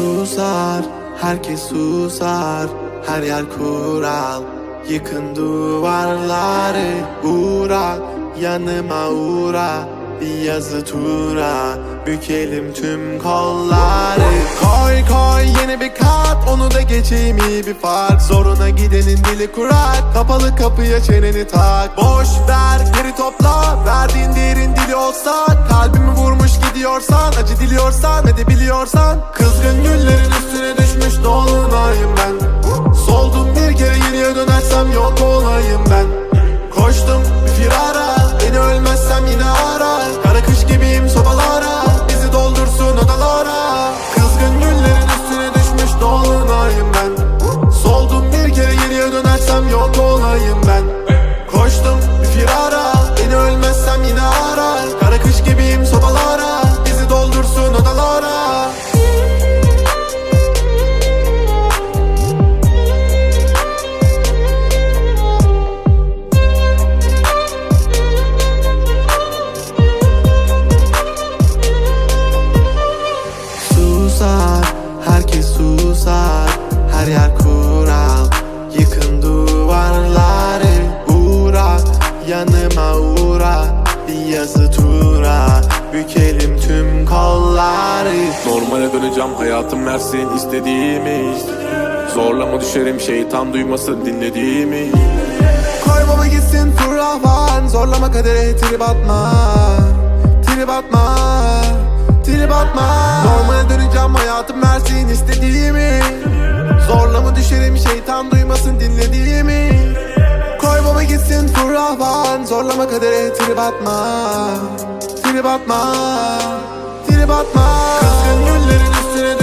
Susar, herkes susar, her yer kural. Yıkın duvarları, uğra, yanıma uğra. Bir yazı tura, bükelim tüm kolları. Koy koy yeni bir kat, onu da geçeyim iyi bir fark. Zoruna gidenin dili kurak, kapalı kapıya çeneni tak. Boş ver geri topla, verdiğin değerin dili olsa. Kalbimi vurmuş gidiyorsan, acı diliyorsan edebiliyorsan. Kızgın güllerin üstüne düşmüş dolunayım ben. Soldum bir kere geriye dönersem yok olayım ben. Koştum bir firara, beni ölmezsem yine ara. Kara kış gibiyim sobalara, bizi doldursun odalara. Kızgın güllerin üstüne düşmüş dolunayım ben. Soldum bir kere geriye dönersem yok olayım ben. Koştum bir firara, beni ölmezsem yine ara. Kara kış gibiyim sobalara, bizi doldursun odalara. Herkes susar, her yer kural. Yıkın duvarları, uğra, yanıma uğra. Bir yazı tura, bükelim tüm kolları. Normale döneceğim, hayatım versin istediğimi. Zorlama düşerim, şeytan duymasın dinlediğimi. Koy baba gitsin fırlavan, zorlama kadere trip atma. Trip atma, trip atma. Normale döneceğim, hayatım versin istediğimi. Zorlama düşerim, şeytan duymasın dinlediğimi. Koy baba gitsin fırlavan, zorlama kadere trip atma. Trip atma, trip atma. Kızgın güllerin üstüne